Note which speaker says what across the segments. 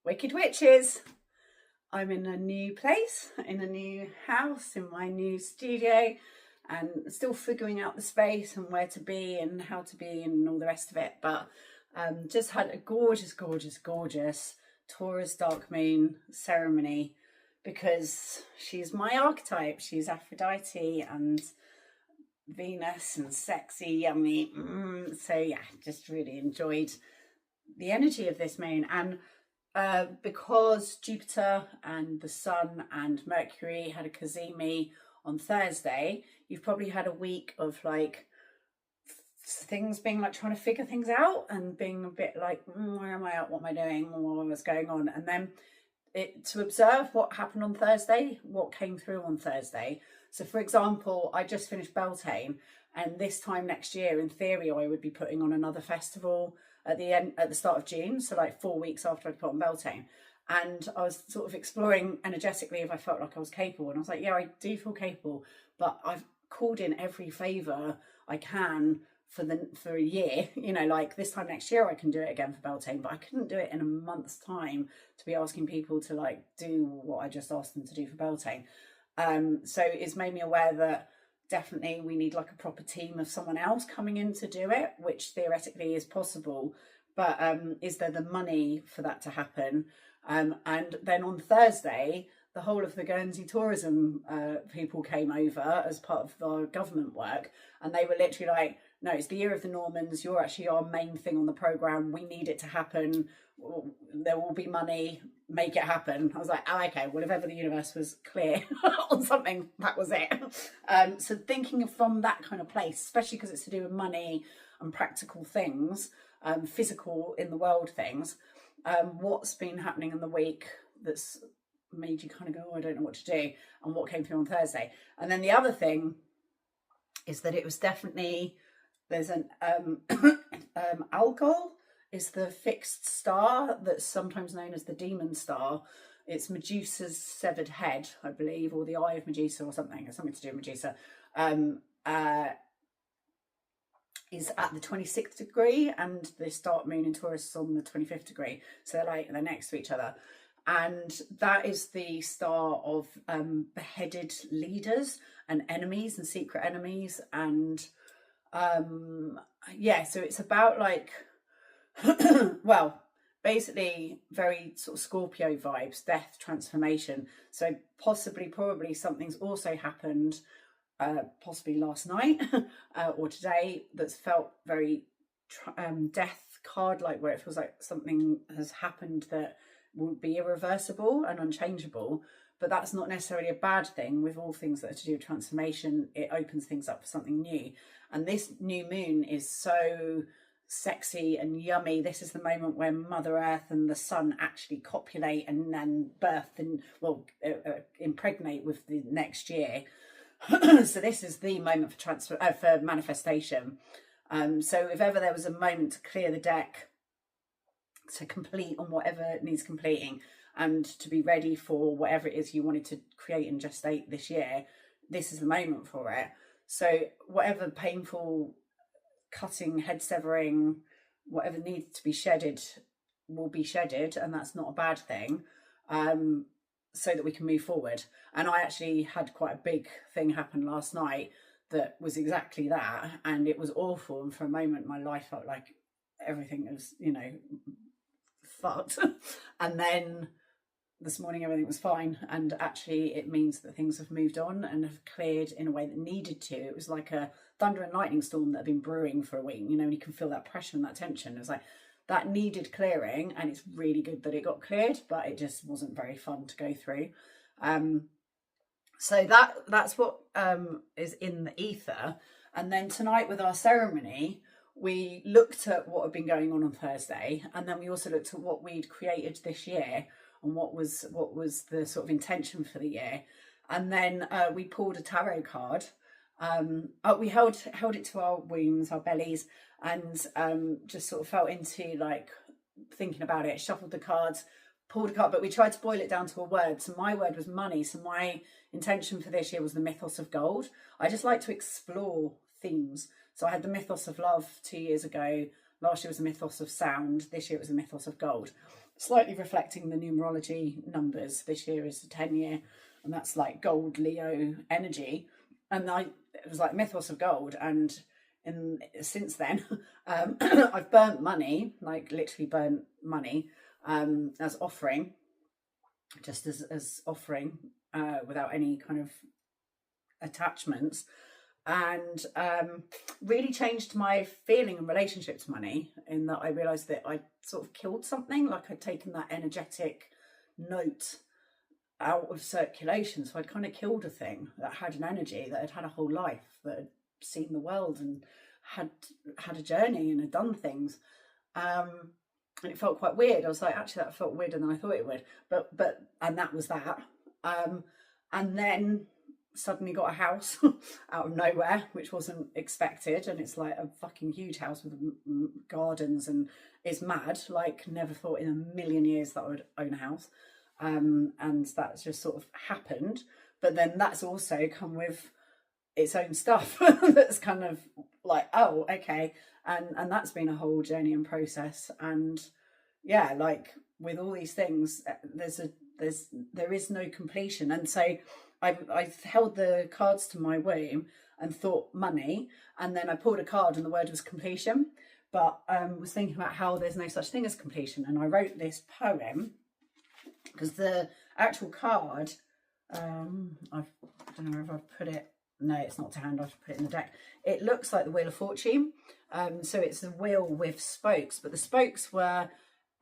Speaker 1: Wicked Witches. I'm in a new place, in a new house, in my new studio, and still figuring out the space and where to be and how to be and all the rest of it. But just had a gorgeous Taurus dark moon ceremony because she's my archetype. She's Aphrodite and Venus and sexy, yummy. So yeah, just really enjoyed the energy of this moon. And because Jupiter and the Sun and Mercury had a cazimi on Thursday, you've probably had a week of like things being like trying to figure things out and being a bit like, where am I at? What am I doing? What's going on? And then to observe what happened on Thursday, what came through on Thursday. So for example, I just finished Beltane, and this time next year, in theory, I would be putting on another festival at the start of June, so like 4 weeks after I'd put on Beltane. And I was sort of exploring energetically if I felt like I was capable, and I was like, yeah, I do feel capable, but I've called in every favour I can for a year, like this time next year I can do it again for Beltane, but I couldn't do it in a month's time to be asking people to like do what I just asked them to do for Beltane. So it's made me aware that definitely we need like a proper team of someone else coming in to do it, which theoretically is possible, but is there the money for that to happen? And then on Thursday, the whole of the Guernsey tourism people came over as part of our government work, and they were literally like, no, it's the year of the Normans, you're actually our main thing on the programme, we need it to happen, there will be money, make it happen. I was like, oh, okay, well, if ever the universe was clear on something, that was it. So thinking from that kind of place, especially because it's to do with money and practical things, physical in the world things, what's been happening in the week that's made you kind of go, oh, I don't know what to do, and what came through on Thursday. And then the other thing is that it was definitely, there's an Algol is the fixed star that's sometimes known as the demon star. It's Medusa's severed head, I believe, or the eye of Medusa or something. It's something to do with Medusa. Is at the 26th degree, and the start moon in Taurus is on the 25th degree. So they're next to each other. And that is the star of beheaded leaders and enemies and secret enemies. And so it's about like, well, basically very sort of Scorpio vibes, death, transformation. So probably something's also happened, possibly last night or today, that's felt very death card like, where it feels like something has happened that will be irreversible and unchangeable. But that's not necessarily a bad thing. With all things that are to do with transformation, it opens things up for something new. And this new moon is so sexy and yummy. This is the moment when Mother Earth and the Sun actually copulate and then birth and impregnate with the next year. So this is the moment for manifestation. So if ever there was a moment to clear the deck, to complete on whatever needs completing, and to be ready for whatever it is you wanted to create and gestate this year, this is the moment for it. So whatever painful, cutting, head severing, whatever needs to be shedded will be shedded, and that's not a bad thing, so that we can move forward. And I actually had quite a big thing happen last night that was exactly that, and it was awful. And for a moment my life felt like everything was, fucked. And then this morning everything was fine, and actually it means that things have moved on and have cleared in a way that needed to. It was like a thunder and lightning storm that had been brewing for a week, and you can feel that pressure and that tension. It was like that needed clearing, and it's really good that it got cleared, but it just wasn't very fun to go through. So that's what is in the ether. And then tonight with our ceremony, we looked at what had been going on Thursday, and then we also looked at what we'd created this year and what was the sort of intention for the year. And then we pulled a tarot card. We held it to our wombs, our bellies, and just sort of felt into like thinking about it, shuffled the cards, pulled a card, but we tried to boil it down to a word. So my word was money. So my intention for this year was the mythos of gold. I just like to explore themes. So I had the mythos of love 2 years ago. Last year was the mythos of sound. This year it was the mythos of gold. slightly reflecting the numerology numbers. This year is the 10-year, and that's like gold Leo energy. And it was like mythos of gold. And since then, I've burnt money, like literally burnt money, as offering, just as offering, without any kind of attachments, and really changed my feeling and relationship to money, in that I realised that I sort of killed something, like I'd taken that energetic note out of circulation. So I'd kind of killed a thing that had an energy, that had had a whole life, that had seen the world and had a journey and had done things. And it felt quite weird. I was like, actually, that felt weirder than I thought it would. But and that was that. And then suddenly got a house out of nowhere, which wasn't expected. And it's like a fucking huge house with gardens, and it's mad. Like, never thought in a million years that I would own a house. And that's just sort of happened. But then that's also come with its own stuff that's kind of like, oh, okay. And that's been a whole journey and process. And yeah, like with all these things, there is no completion. And so I held the cards to my womb and thought money, and then I pulled a card and the word was completion. But was thinking about how there's no such thing as completion. And I wrote this poem, because the actual card, I don't know if I've put it, no, it's not to hand, I have to put it in the deck. It looks like the Wheel of Fortune. So it's a wheel with spokes, but the spokes were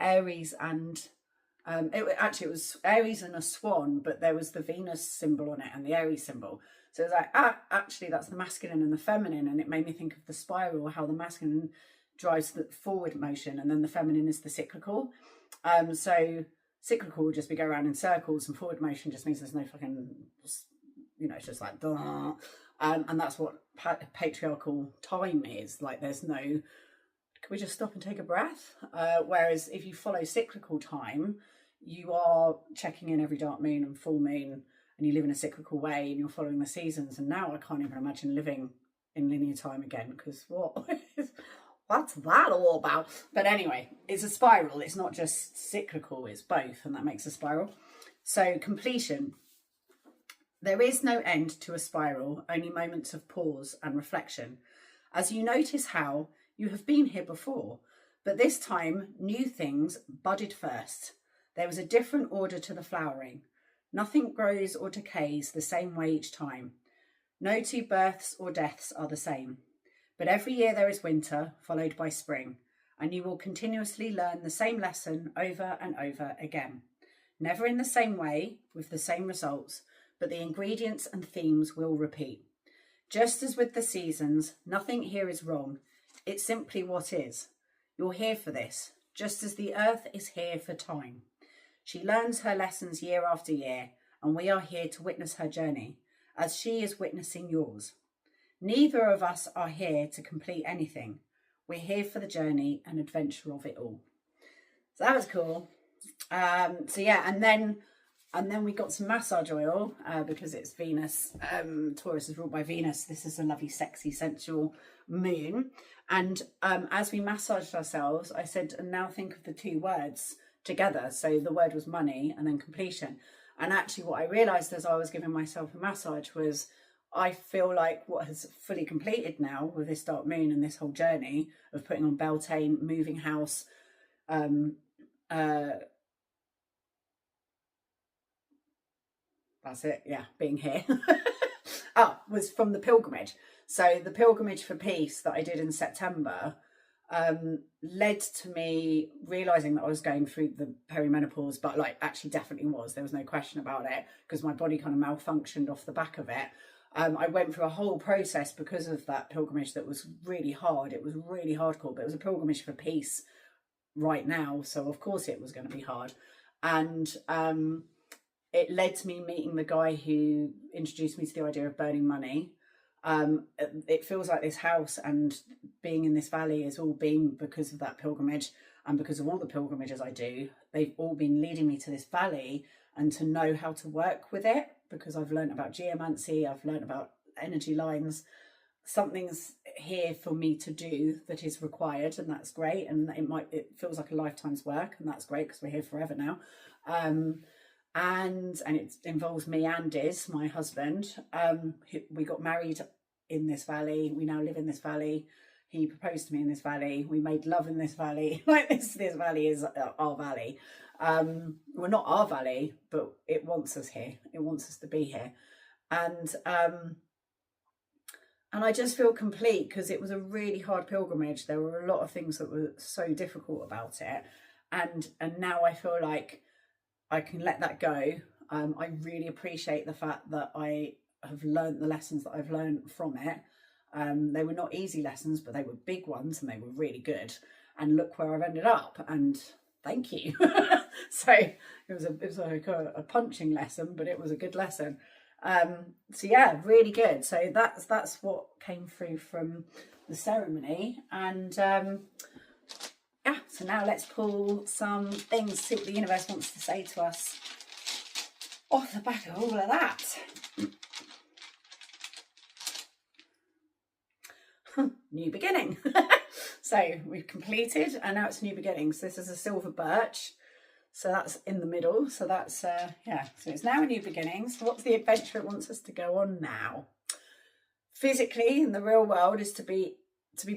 Speaker 1: Aries and, it was Aries and a swan, but there was the Venus symbol on it and the Aries symbol. So it was like, actually that's the masculine and the feminine. And it made me think of the spiral, how the masculine drives the forward motion and then the feminine is the cyclical. So cyclical would just be go around in circles, and forward motion just means there's no fucking, it's just like, duh. And that's what patriarchal time is. Like, there's no, can we just stop and take a breath? Whereas if you follow cyclical time, you are checking in every dark moon and full moon, and you live in a cyclical way, and you're following the seasons. And now I can't even imagine living in linear time again, because what's that all about? But anyway, it's a spiral. It's not just cyclical, it's both, and that makes a spiral. So completion. There is no end to a spiral, only moments of pause and reflection. As you notice how you have been here before, but this time new things budded first. There was a different order to the flowering. Nothing grows or decays the same way each time. No two births or deaths are the same. But every year there is winter, followed by spring, and you will continuously learn the same lesson over and over again. Never in the same way, with the same results, but the ingredients and themes will repeat. Just as with the seasons, nothing here is wrong. It's simply what is. You're here for this, just as the earth is here for time. She learns her lessons year after year, and we are here to witness her journey, as she is witnessing yours. Neither of us are here to complete anything. We're here for the journey and adventure of it all. So that was cool. So yeah, and then we got some massage oil, because it's Venus. Taurus is ruled by Venus. This is a lovely, sexy, sensual moon. And as we massaged ourselves, I said, and now think of the two words together. So the word was money and then completion. And actually what I realised as I was giving myself a massage was, I feel like what has fully completed now with this dark moon and this whole journey of putting on Beltane, moving house, that's it, yeah, being here, was from the pilgrimage. So the pilgrimage for peace that I did in September led to me realising that I was going through the perimenopause, but like actually definitely was. There was no question about it, because my body kind of malfunctioned off the back of it. I went through a whole process because of that pilgrimage that was really hard. It was really hardcore, but it was a pilgrimage for peace right now. So of course it was going to be hard. And it led to me meeting the guy who introduced me to the idea of burning money. It feels like this house and being in this valley has all been because of that pilgrimage, and because of all the pilgrimages I do. They've all been leading me to this valley and to know how to work with it, because I've learned about geomancy, I've learned about energy lines. Something's here for me to do that is required, and that's great. And it feels like a lifetime's work, and that's great because we're here forever now. And it involves me and Diz, my husband. We got married in this valley. We now live in this valley. He proposed to me in this valley. We made love in this valley. Like this valley is our valley. Well, not our valley, but it wants us here. It wants us to be here. And I just feel complete because it was a really hard pilgrimage. There were a lot of things that were so difficult about it. And now I feel like I can let that go. I really appreciate the fact that I have learned the lessons that I've learned from it. They were not easy lessons, but they were big ones and they were really good. And look where I've ended up. And thank you. So it was like a punching lesson, but it was a good lesson. So yeah, really good. So that's what came through from the ceremony. And yeah, so now let's pull some things, see what the universe wants to say to us off the back of all of that. New beginning. So we've completed and now it's a new beginning. So this is a silver birch. So that's in the middle. So that's, yeah, so it's now a new beginning. So what's the adventure it wants us to go on now? Physically, in the real world, is to be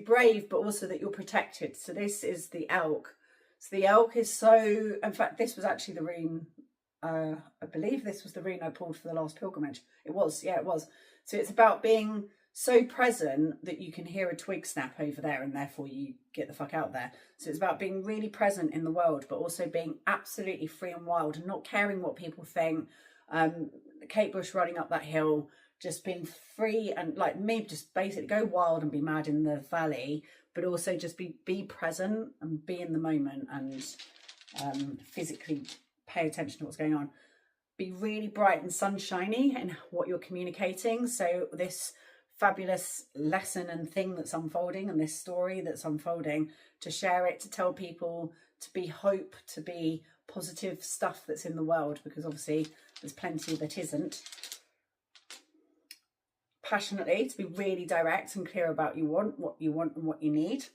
Speaker 1: brave, but also that you're protected. So this is the elk. So the elk is so, in fact, this was actually the rune, I believe this was the rune I pulled for the last pilgrimage. It was, yeah, it was. So it's about being so present that you can hear a twig snap over there and therefore you get the fuck out there. So it's about being really present in the world, but also being absolutely free and wild and not caring what people think. Kate Bush running up that hill, just being free and like me, just basically go wild and be mad in the valley, but also just be present and be in the moment and physically pay attention to what's going on. Be really bright and sunshiny in what you're communicating. So this fabulous lesson and thing that's unfolding and this story that's unfolding, to share it, to tell people, to be hope, to be positive stuff that's in the world, because obviously there's plenty that isn't. Passionately, to be really direct and clear about what you want and what you need.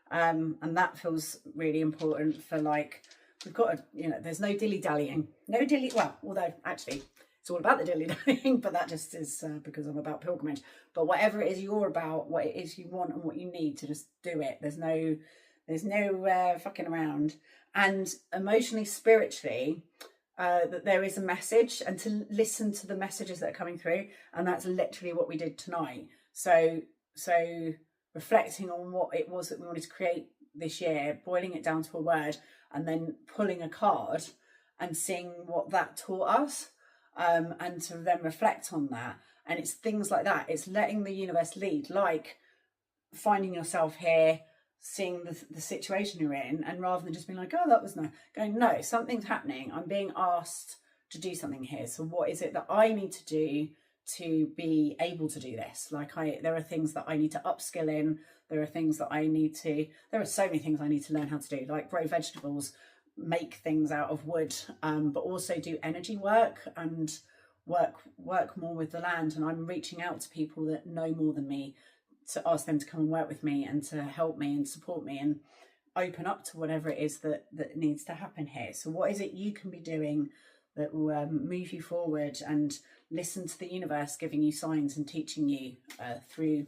Speaker 1: And that feels really important for, like, we've got to, you know, there's no dilly-dallying. Well, although actually it's all about the dilly-dallying, but that just is because I'm about pilgrimage. But whatever it is you're about, what it is you want and what you need, to just do it. There's no fucking around. And emotionally, spiritually, that there is a message, and to listen to the messages that are coming through. And that's literally what we did tonight. So reflecting on what it was that we wanted to create this year, boiling it down to a word, and then pulling a card and seeing what that taught us, and to then reflect on that. And it's things like that. It's letting the universe lead, like finding yourself here, seeing the situation you're in, and rather than just being like, oh, that was nice, going, no, something's happening. I'm being asked to do something here. So what is it that I need to do to be able to do this? Like, there are things that I need to upskill in. There are things that there are so many things I need to learn how to do, like grow vegetables, make things out of wood, but also do energy work and work more with the land. And I'm reaching out to people that know more than me to ask them to come and work with me and to help me and support me and open up to whatever it is that needs to happen here. So what is it you can be doing that will move you forward, and listen to the universe giving you signs and teaching you through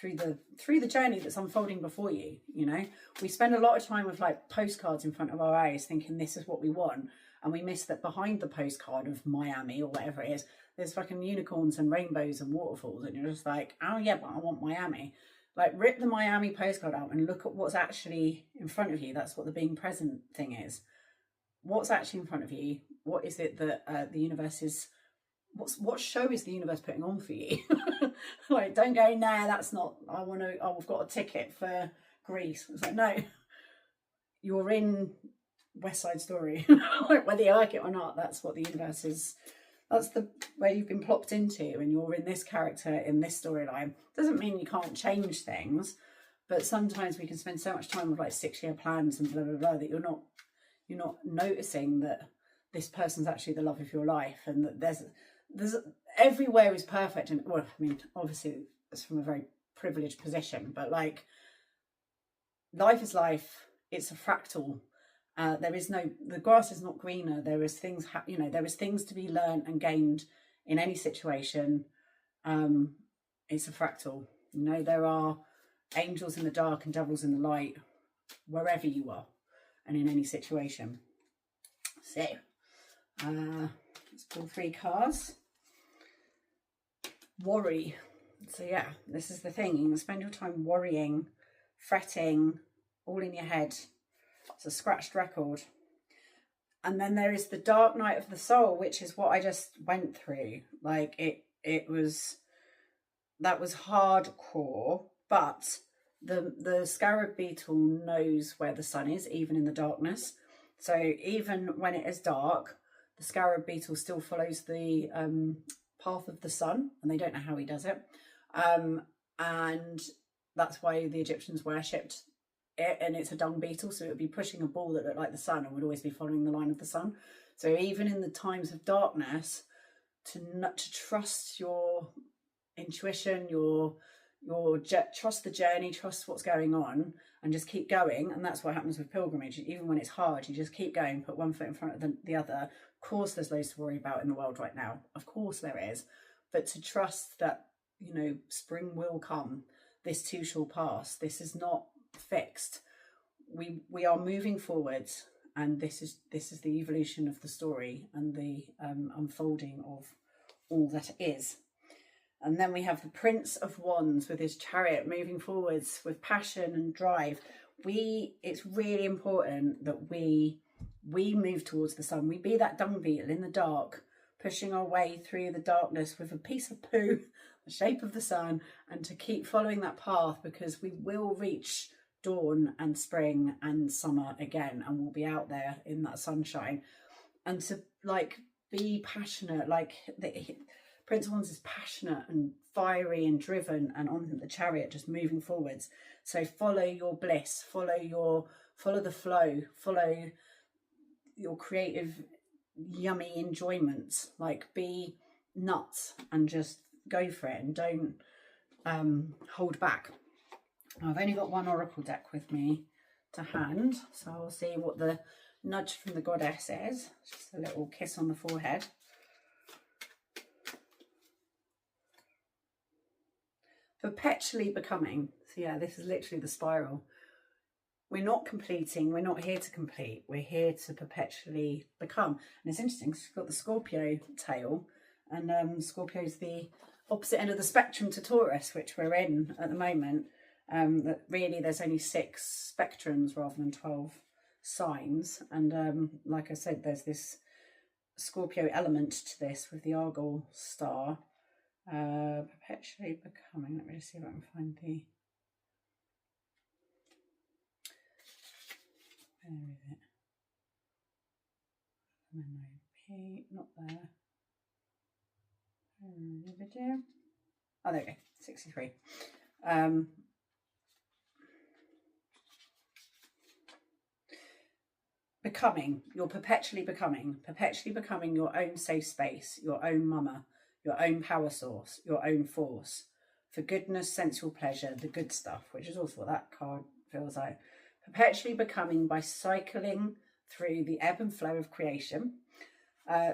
Speaker 1: the journey that's unfolding before you. You know, we spend a lot of time with like postcards in front of our eyes thinking this is what we want, and we miss that behind the postcard of Miami or whatever it is, there's fucking unicorns and rainbows and waterfalls, and you're just like, oh yeah, but I want Miami. Like, rip the Miami postcard out and look at what's actually in front of you. That's what the being present thing is. What's actually in front of you? What is it that the universe is? What show is the universe putting on for you? Like, don't go, nah, that's not. I've got a ticket for Greece. It's like, no, you're in West Side Story. Like, whether you like it or not, that's what the universe is. That's where you've been plopped into, and you're in this character, in this storyline. Doesn't mean you can't change things, but sometimes we can spend so much time with like 6-year plans and blah blah blah that you're not noticing that this person's actually the love of your life, and that there's everywhere is perfect. And well, I mean, obviously it's from a very privileged position, but like, life is life. It's a fractal. There is no, the grass is not greener. There is things, there is things to be learned and gained in any situation. It's a fractal. There are angels in the dark and devils in the light, wherever you are and in any situation. So, let's pull 3 cards. Worry. So yeah, this is the thing. You can spend your time worrying, fretting, all in your head. It's a scratched record. And then there is the dark night of the soul, which is what I just went through. Like that was hardcore, but the scarab beetle knows where the sun is, even in the darkness. So even when it is dark, the scarab beetle still follows the path of the sun, and they don't know how he does it. And that's why the Egyptians worshipped it, and it's a dung beetle, so it would be pushing a ball that looked like the sun and would always be following the line of the sun. So even in the times of darkness, to trust your intuition, trust the journey, trust what's going on, and just keep going. And that's what happens with pilgrimage. Even when it's hard, you just keep going, put one foot in front of the other. Of course there's loads to worry about in the world right now, of course there is, but to trust that spring will come. This too shall pass. This is not fixed. We are moving forwards, and this is the evolution of the story and the unfolding of all that is. And then we have the Prince of Wands with his chariot moving forwards with passion and drive. It's really important that we move towards the sun. We be that dung beetle in the dark, pushing our way through the darkness with a piece of poo, the shape of the sun, and to keep following that path, because we will reach dawn and spring and summer again, and we'll be out there in that sunshine. And to be passionate, Prince of Wands is passionate and fiery and driven, and on the chariot just moving forwards. So follow your bliss, follow the flow, follow your creative yummy enjoyments. Be nuts and just go for it, and don't hold back. I've only got one oracle deck with me to hand, so I'll see what the nudge from the goddess is. Just a little kiss on the forehead. Perpetually becoming. So yeah, this is literally the spiral. We're not completing, we're not here to complete, we're here to perpetually become. And it's interesting, it's got the Scorpio tail, and Scorpio's the opposite end of the spectrum to Taurus, which we're in at the moment. That really there's only 6 spectrums rather than 12 signs. And like I said, there's this Scorpio element to this with the Argyle star. Perpetually becoming. Let me just see if I can find the... Where is it? Not there. Oh, there we go. 63. Becoming. You're perpetually becoming your own safe space, your own mama, your own power source, your own force, for goodness, sensual pleasure, the good stuff, which is also what that card feels like. Perpetually becoming by cycling through the ebb and flow of creation,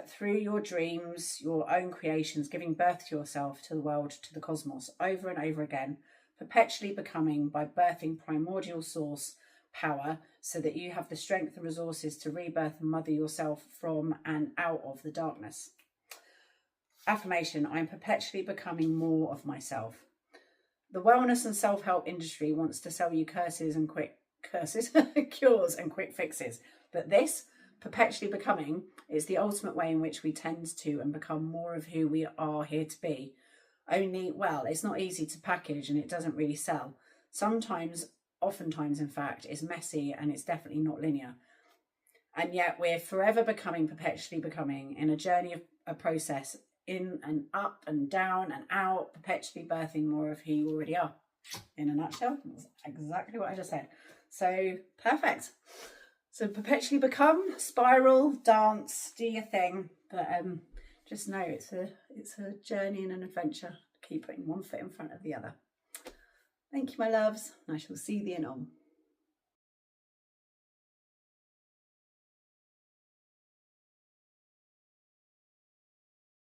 Speaker 1: through your dreams, your own creations, giving birth to yourself, to the world, to the cosmos, over and over again. Perpetually becoming by birthing primordial source power, so that you have the strength and resources to rebirth and mother yourself from and out of the darkness. Affirmation: I'm perpetually becoming more of myself. The wellness and self-help industry wants to sell you cures and quick fixes. But this, perpetually becoming, is the ultimate way in which we tend to and become more of who we are here to be. Only, well, it's not easy to package and it doesn't really sell. Oftentimes, in fact, it's messy and it's definitely not linear. And yet we're forever becoming, perpetually becoming, in a journey of a process, in and up and down and out, perpetually birthing more of who you already are. In a nutshell, that's exactly what I just said. So perfect. So perpetually become, spiral, dance, do your thing. But just know it's a journey and an adventure. Keep putting one foot in front of the other. Thank you, my loves, and I shall see thee anon.